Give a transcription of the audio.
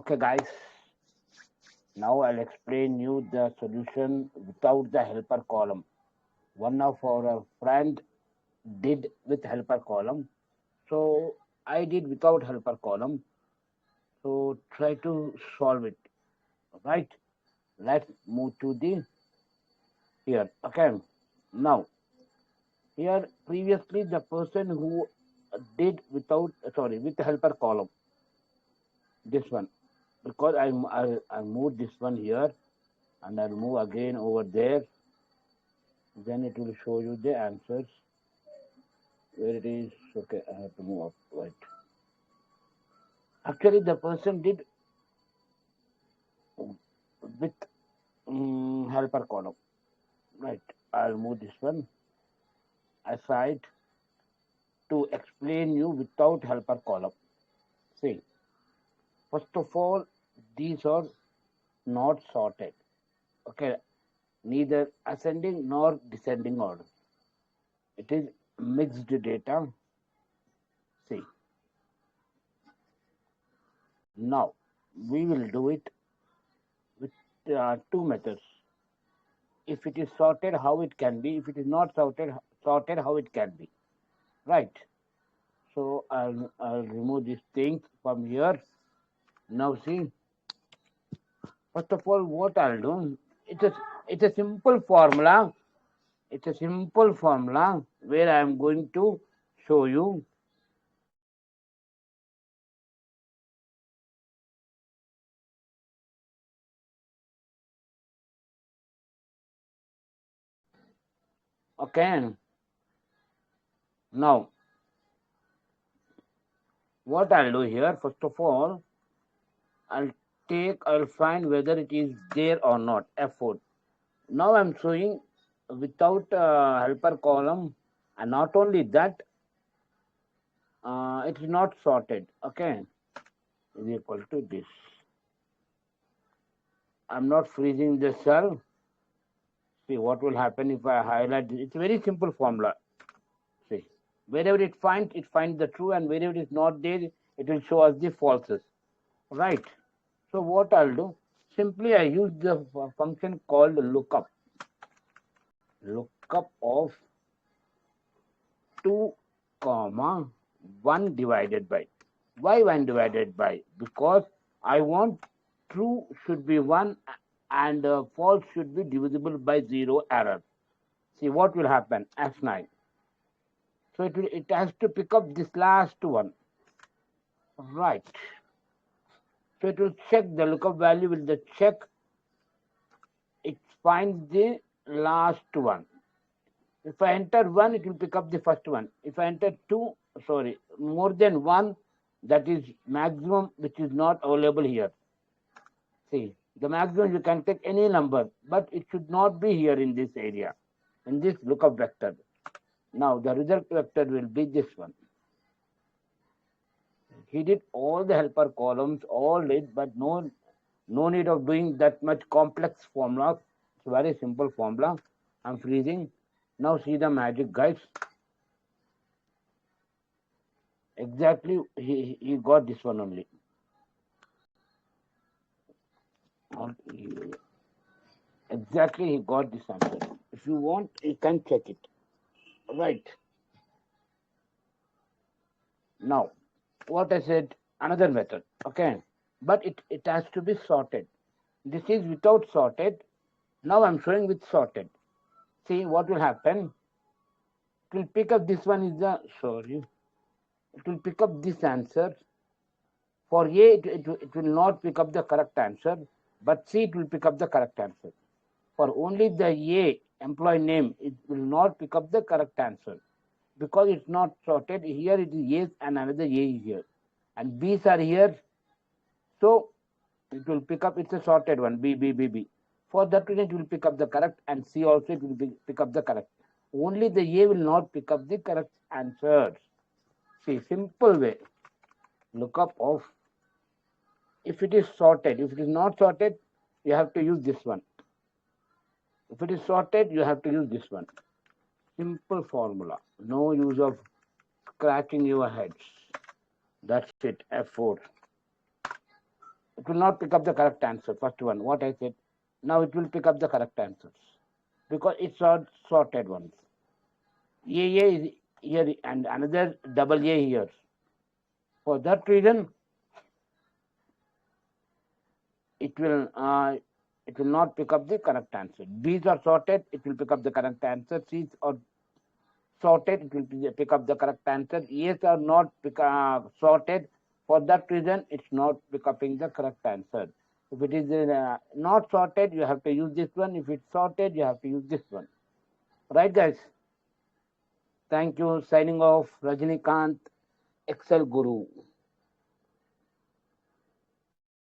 Okay, guys, now I'll explain you the solution without the helper column. One of our friend did with helper column, so I did without helper column. So try to solve it. Right? Let's move to the here. Okay. Now here previously the person who did without with the helper column, this one, because I moved this one here and I'll move again over there, then it will show you the answers where it is. Okay, I have to move up, right? Actually the person did with helper column, right? I'll move this one aside to explain you without helper column. See, first of all, these are not sorted. Okay, neither ascending nor descending order. It is mixed data. See, now we will do it with two methods. If it is sorted, how it can be. If it is not sorted, how it can be. Right. So I'll remove these things from here. Now see, first of all, what I'll do, it's a simple formula. It's a simple formula where I am going to show you. Okay. Now, what I'll do here, first of all, I'll find whether it is there or not, F4. Now I'm showing without helper column, and not only that, it is not sorted. Okay, is equal to this. I'm not freezing the cell. See what will happen if I highlight this. It's a very simple formula. See, wherever it finds the true, and wherever it is not there, it will show us the falses. Right. So what I'll do, simply I use the function called lookup. Lookup of 2 comma 1 divided by. Why 1 divided by? Because I want true should be 1 and false should be divisible by 0 error. See what will happen, F9. So it has to pick up this last one. Right. So it will check the lookup value with the check. It finds the last one. If I enter 1, it will pick up the first one. If I enter more than 1, that is maximum, which is not available here. See, the maximum you can take any number, but it should not be here in this area, in this lookup vector. Now the result vector will be this one. He did all the helper columns, all did, but no need of doing that much complex formula. It's a very simple formula. I'm freezing. Now see the magic, guys. Exactly, he got this one only. Exactly, he got this answer. If you want, you can check it. Right. Now, what I said, another method. Okay. But it has to be sorted. This is without sorted. Now I'm showing with sorted. See what will happen. It will pick up this one is the, it will pick up this answer. For A, it will not pick up the correct answer, but C, it will pick up the correct answer. For only the A, employee name, it will not pick up the correct answer because it's not sorted. Here it is A's and another A is here. And B's are here. So it will pick up, it's a sorted one, B, B, B, B. For that reason, it will pick up the correct, and C also it will pick up the correct. Only the A will not pick up the correct answers. See, simple way. Lookup of, if it is sorted, if it is not sorted, you have to use this one. If it is sorted, you have to use this one. Simple formula. No use of scratching your heads. That's it, F4. It will not pick up the correct answer. First one, what I said. Now it will pick up the correct answers because it's all sorted ones. AA is here and another double A here. For that reason, it will not pick up the correct answer. B's are sorted, it will pick up the correct answer. C's are sorted, it will pick up the correct answer. A's are not sorted. For that reason, it's not picking the correct answer. If it is not sorted, you have to use this one. If it's sorted, you have to use this one. Right, guys? Thank you. Signing off, Rajinikanth, Excel Guru.